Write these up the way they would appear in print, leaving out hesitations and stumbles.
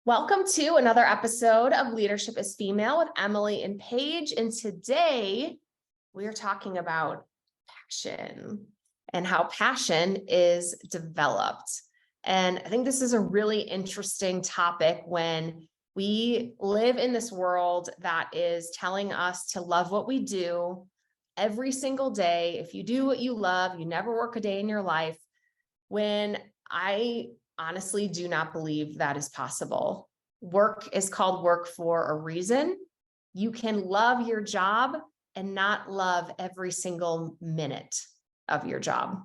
Welcome to another episode of Leadership is Female with Emily and Paige. And today we are talking about passion and how passion is developed. And I think this is a really interesting topic when we live in this world that is telling us to love what we do every single day. If you do what you love, you never work a day in your life. When I honestly do not believe that is possible. Work is called work for a reason. You can love your job and not love every single minute of your job.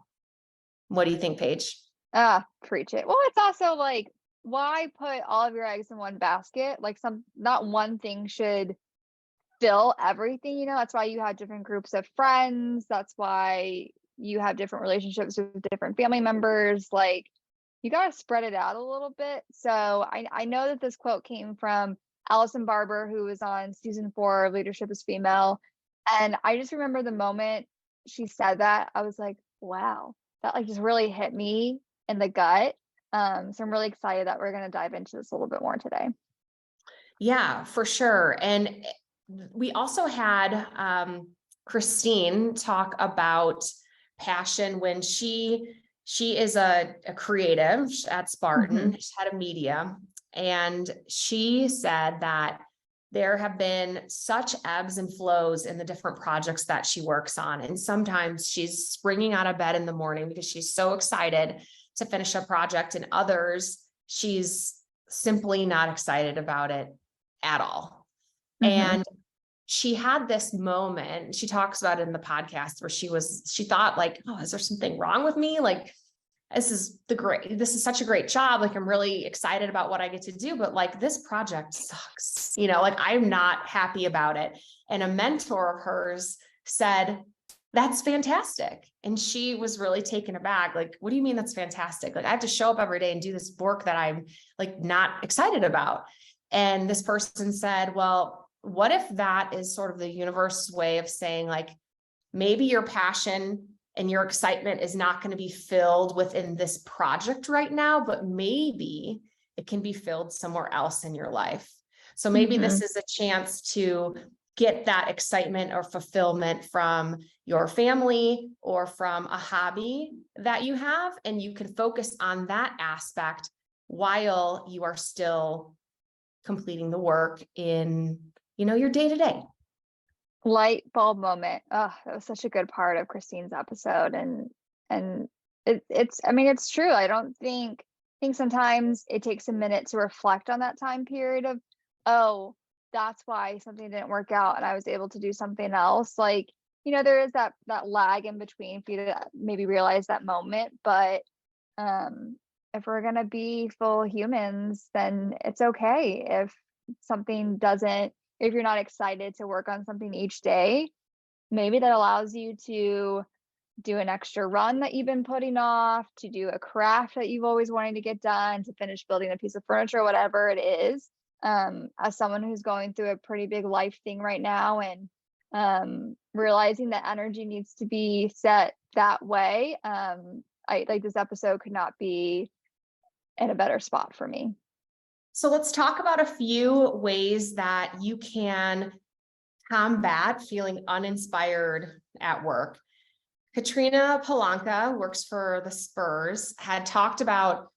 What do you think, Paige? Preach it. Well, it's also like, why put all of your eggs in one basket? Like not one thing should fill everything, That's why you have different groups of friends. That's why you have different relationships with different family members. Like, you got to spread it out a little bit. So I know that this quote came from Allison Barber, who was on season 4 of Leadership is Female. And I just remember the moment she said that, I was like, wow, that like just really hit me in the gut. So I'm really excited that we're going to dive into this a little bit more today. Yeah, for sure. And we also had Christine talk about passion when she is a creative at Spartan, she's head of media. And she said that there have been such ebbs and flows in the different projects that she works on. And sometimes she's springing out of bed in the morning because she's so excited to finish a project, and others, she's simply not excited about it at all. And she had this moment, she talks about it in the podcast, where she thought like, oh, is there something wrong with me? Like, this is such a great job. Like, I'm really excited about what I get to do, but like, this project sucks, like I'm not happy about it. And a mentor of hers said, that's fantastic. And she was really taken aback. Like, what do you mean that's fantastic? Like, I have to show up every day and do this work that I'm like not excited about. And this person said, well, what if that is sort of the universe's way of saying, like, maybe your passion and your excitement is not going to be filled within this project right now, but maybe it can be filled somewhere else in your life. So maybe this is a chance to get that excitement or fulfillment from your family or from a hobby that you have, and you can focus on that aspect while you are still completing the work in, your day-to-day. Light bulb moment. Oh, that was such a good part of Christine's episode. And it's true. I think sometimes it takes a minute to reflect on that time period of, oh, that's why something didn't work out and I was able to do something else. Like, there is that lag in between for you to maybe realize that moment. But if we're gonna be full humans, then it's okay if something doesn't, if you're not excited to work on something each day. Maybe that allows you to do an extra run that you've been putting off, to do a craft that you've always wanted to get done, to finish building a piece of furniture, whatever it is. As someone who's going through a pretty big life thing right now, and realizing that energy needs to be set that way, I like this episode could not be in a better spot for me. So let's talk about a few ways that you can combat feeling uninspired at work. Katrina Palanca works for the Spurs, had talked about,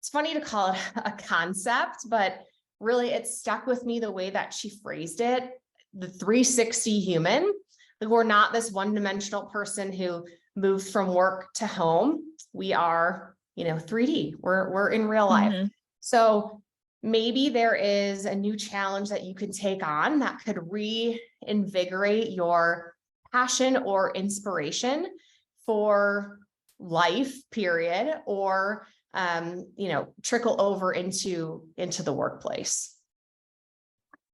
it's funny to call it a concept, but really it stuck with me the way that she phrased it, the 360 human. Like, we're not this one-dimensional person who moves from work to home. We are, 3D. We're in real life. So maybe there is a new challenge that you can take on that could reinvigorate your passion or inspiration for life, period, or trickle over into the workplace.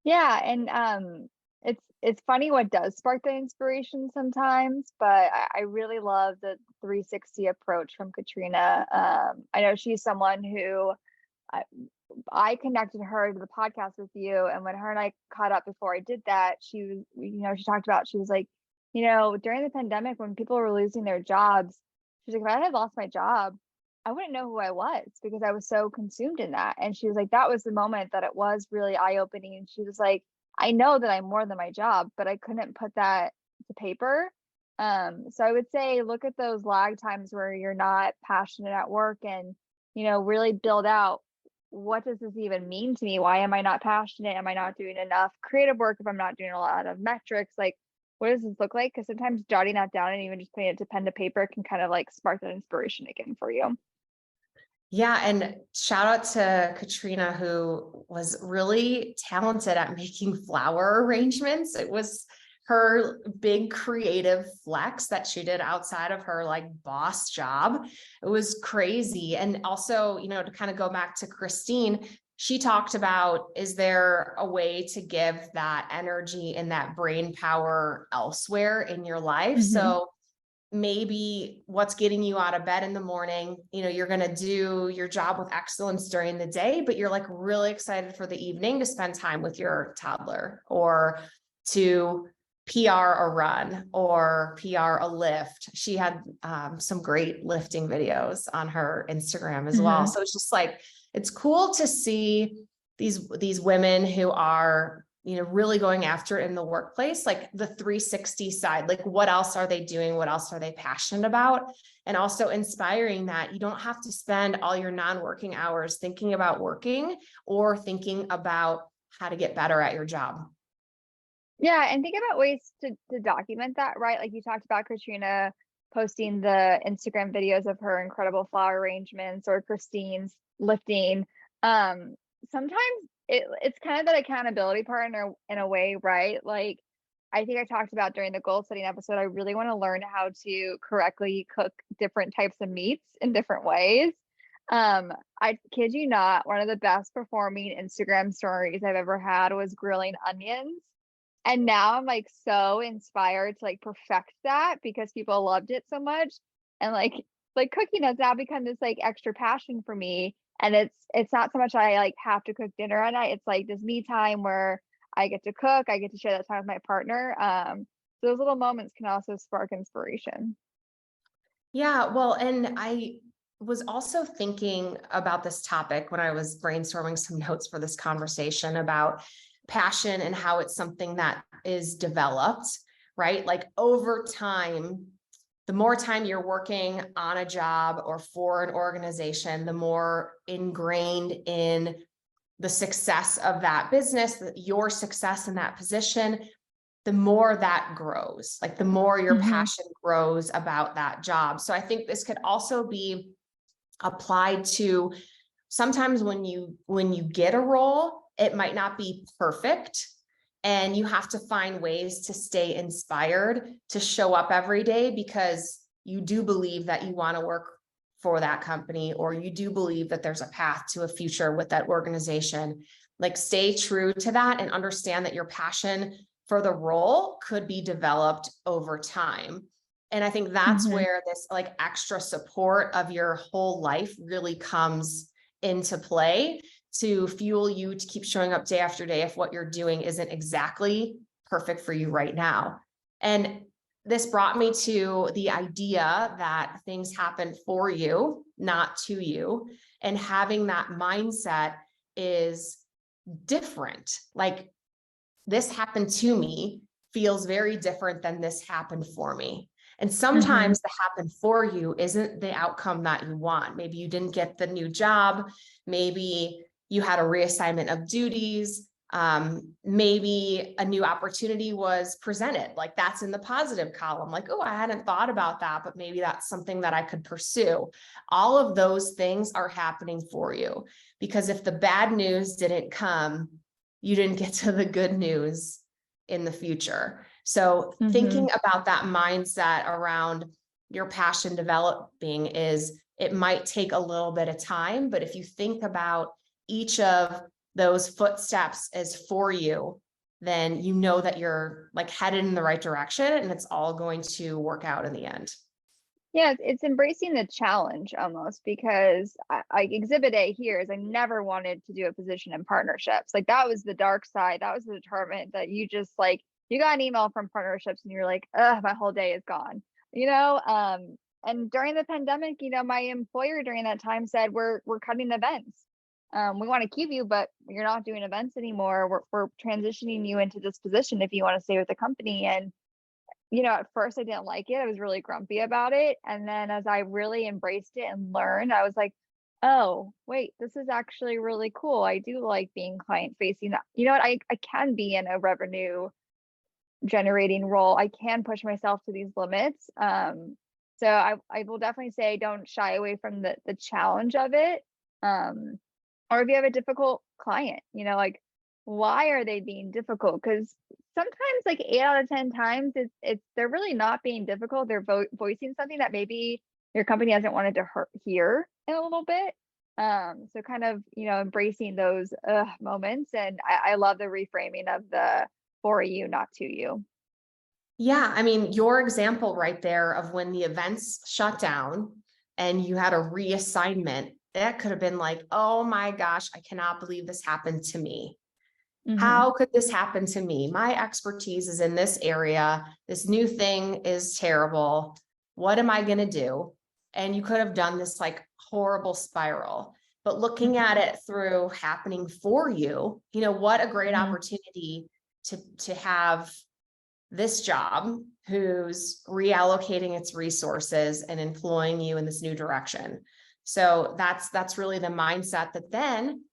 Yeah, and it's funny what does spark the inspiration sometimes, but I really love the 360 approach from Katrina. I know she's someone who I connected her to the podcast with you, and when her and I caught up before I did that, she talked about, she was like, during the pandemic when people were losing their jobs, she's like, if I had lost my job, I wouldn't know who I was because I was so consumed in that. And she was like, that was the moment that it was really eye-opening. And she was like, I know that I'm more than my job, but I couldn't put that to paper. So I would say look at those lag times where you're not passionate at work and, really build out, what does this even mean to me? Why am I not passionate? Am I not doing enough creative work if I'm not doing a lot of metrics? Like, what does this look like? Because sometimes jotting that down and even just putting it to pen to paper can kind of like spark that inspiration again for you. Yeah, and shout out to Katrina, who was really talented at making flower arrangements. It was her big creative flex that she did outside of her like boss job. It was crazy. And also, to kind of go back to Christine, she talked about, is there a way to give that energy and that brain power elsewhere in your life? So maybe what's getting you out of bed in the morning, you're going to do your job with excellence during the day, but you're like really excited for the evening to spend time with your toddler or to PR a run or PR a lift. She had some great lifting videos on her Instagram as well. So it's just like, it's cool to see these women who are really going after it in the workplace, like the 360 side, like what else are they doing? What else are they passionate about? And also inspiring that you don't have to spend all your non-working hours thinking about working or thinking about how to get better at your job. Yeah, and think about ways to document that, right? Like you talked about Katrina posting the Instagram videos of her incredible flower arrangements or Christine's lifting. Sometimes it's kind of that accountability part in a way, right? Like I think I talked about during the goal setting episode, I really want to learn how to correctly cook different types of meats in different ways. I kid you not, one of the best performing Instagram stories I've ever had was grilling onions. And now I'm like so inspired to like perfect that because people loved it so much. And like cooking has now become this like extra passion for me. And it's not so much I like have to cook dinner at night. It's like this me time where I get to cook, I get to share that time with my partner. So those little moments can also spark inspiration. Yeah, well, and I was also thinking about this topic when I was brainstorming some notes for this conversation about passion and how it's something that is developed, right? Like over time, the more time you're working on a job or for an organization, the more ingrained in the success of that business, your success in that position, the more that grows, like the more your passion grows about that job. So I think this could also be applied to sometimes when you get a role, it might not be perfect. And you have to find ways to stay inspired, to show up every day because you do believe that you want to work for that company, or you do believe that there's a path to a future with that organization. Like stay true to that and understand that your passion for the role could be developed over time. And I think that's where this like extra support of your whole life really comes into play to fuel you to keep showing up day after day if what you're doing isn't exactly perfect for you right now. And this brought me to the idea that things happen for you, not to you. And having that mindset is different. Like this happened to me feels very different than this happened for me. And sometimes the happen for you isn't the outcome that you want. Maybe you didn't get the new job. Maybe you had a reassignment of duties. Maybe a new opportunity was presented. Like that's in the positive column. Like, oh, I hadn't thought about that, but maybe that's something that I could pursue. All of those things are happening for you because if the bad news didn't come, you didn't get to the good news in the future. So thinking about that mindset around your passion developing is it might take a little bit of time, but if you think about each of those footsteps as for you, then you know that you're like headed in the right direction and it's all going to work out in the end. Yeah, it's embracing the challenge almost because I exhibit A here is I never wanted to do a position in partnerships. Like that was the dark side. That was the determinant that you just like, you got an email from partnerships and you're like, ugh, my whole day is gone, you know? And during the pandemic, my employer during that time said, we're cutting events. We want to keep you, but you're not doing events anymore. We're transitioning you into this position if you want to stay with the company. And, at first I didn't like it. I was really grumpy about it. And then as I really embraced it and learned, I was like, oh, wait, this is actually really cool. I do like being client facing. You know what? I can be in a revenue generating role. I can push myself to these limits. So I will definitely say don't shy away from the challenge of it. Or if you have a difficult client, like why are they being difficult? Because sometimes like 8 out of 10 times it's they're really not being difficult. They're voicing something that maybe your company hasn't wanted to hear in a little bit. So kind of, embracing those moments. And I love the reframing of the for you, not to you. Yeah, I mean, your example right there of when the events shut down and you had a reassignment, that could have been like, oh my gosh, I cannot believe this happened to me. How could this happen to me? My expertise is in this area. This new thing is terrible. What am I going to do? And you could have done this like horrible spiral, but looking at it through happening for you, what a great opportunity to have this job who's reallocating its resources and employing you in this new direction. So that's really the mindset that then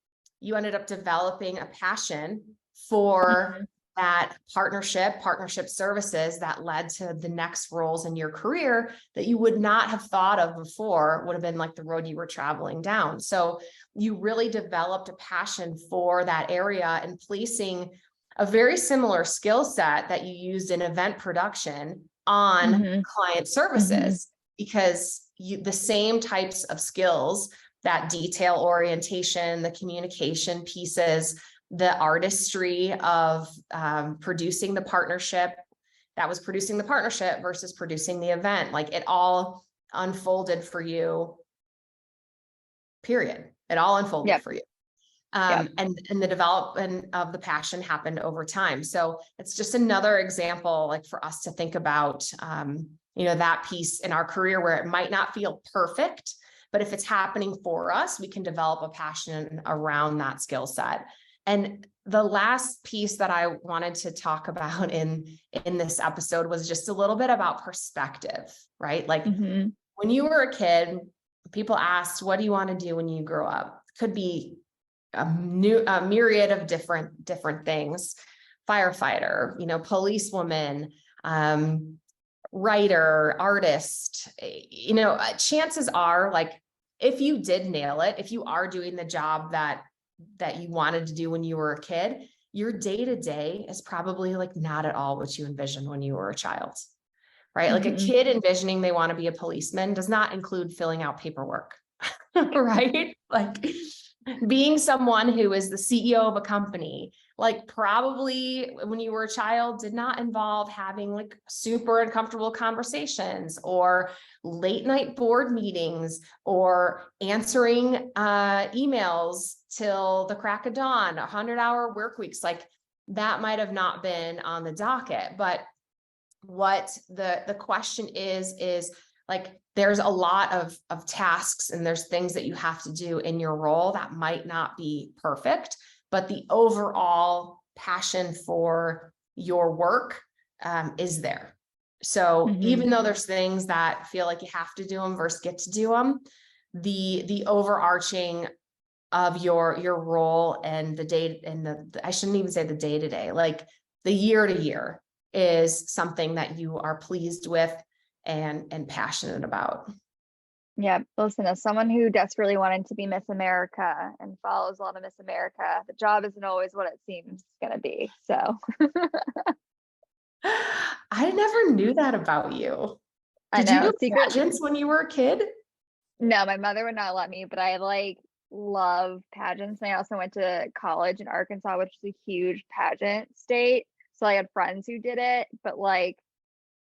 you ended up developing a passion for that partnership services that led to the next roles in your career that you would not have thought of before, would have been like the road you were traveling down. So you really developed a passion for that area and placing a very similar skill set that you used in event production on client services, because the same types of skills, that detail orientation, the communication pieces, the artistry of producing the partnership versus producing the event, like it all unfolded for you, period. It all unfolded for you. And the development of the passion happened over time. So it's just another example, like for us to think about, that piece in our career where it might not feel perfect, but if it's happening for us, we can develop a passion around that skill set. And the last piece that I wanted to talk about in this episode was just a little bit about perspective, right? Like when you were a kid, people asked, what do you want to do when you grow up? Could be a myriad of different things: firefighter, policewoman, writer, artist. Chances are, like, if you did nail it, if you are doing the job that you wanted to do when you were a kid, your day-to-day is probably like not at all what you envisioned when you were a child, right? Like a kid envisioning they want to be a policeman does not include filling out paperwork, right? Like being someone who is the CEO of a company, like probably when you were a child did not involve having like super uncomfortable conversations or late night board meetings or answering emails till the crack of dawn, 100-hour work weeks. Like that might have not been on the docket. But what the question is like, there's a lot of tasks and there's things that you have to do in your role that might not be perfect, but the overall passion for your work is there. So even though there's things that feel like you have to do them versus get to do them, the overarching of your role and the day and I shouldn't even say the day to day, like the year to year is something that you are pleased with and passionate about. Yeah. Listen, as someone who desperately wanted to be Miss America and follows a lot of Miss America, the job isn't always what it seems going to be. So I never knew that about you. Did you do pageants when you were a kid? No, my mother would not let me, but I love pageants. And I also went to college in Arkansas, which is a huge pageant state. So I had friends who did it, but like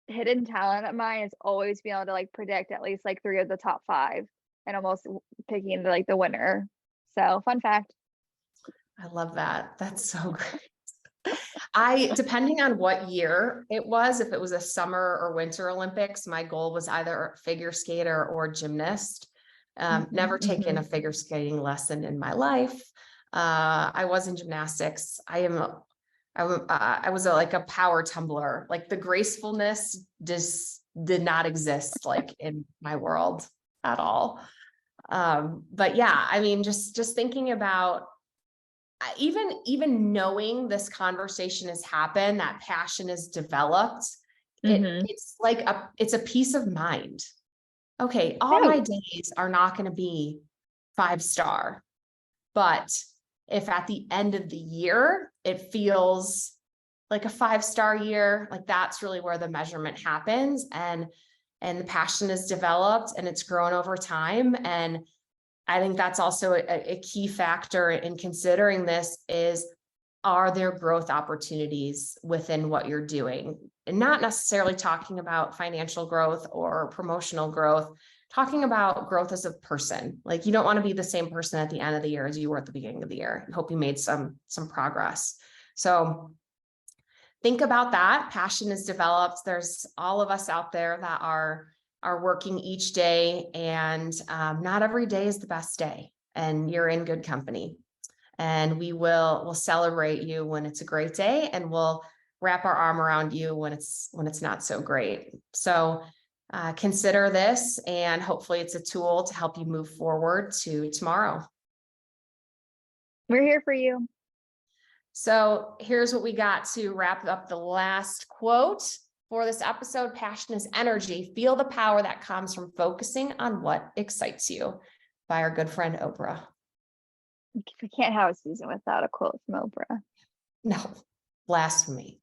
hidden talent of mine is always being able to like predict at least like 3 of the top 5 and almost picking the winner. So fun fact. I love that. That's so great. Depending on what year it was, if it was a summer or winter Olympics, my goal was either figure skater or gymnast. Never taken a figure skating lesson in my life. I was in gymnastics. I was like a power tumbler. Like the gracefulness just did not exist like in my world at all. But yeah, I mean, just thinking about even knowing this conversation has happened, that passion is developed. It's like it's a peace of mind. Okay, all my days are not going to be 5-star, but if at the end of the year, it feels like a 5-star year, like that's really where the measurement happens, and the passion is developed and it's grown over time. And I think that's also a key factor in considering this is, are there growth opportunities within what you're doing? And not necessarily talking about financial growth or promotional growth, talking about growth as a person. Like you don't want to be the same person at the end of the year as you were at the beginning of the year. I hope you made some progress. So think about that. Passion is developed. There's all of us out there that are working each day, and not every day is the best day, and you're in good company. And we'll celebrate you when it's a great day, and we'll wrap our arm around you when it's not so great. So consider this, and hopefully it's a tool to help you move forward to tomorrow. We're here for you. So here's what we got to wrap up the last quote for this episode. Passion is energy. Feel the power that comes from focusing on what excites you, by our good friend Oprah. We can't have a season without a quote from Oprah. No, blasphemy.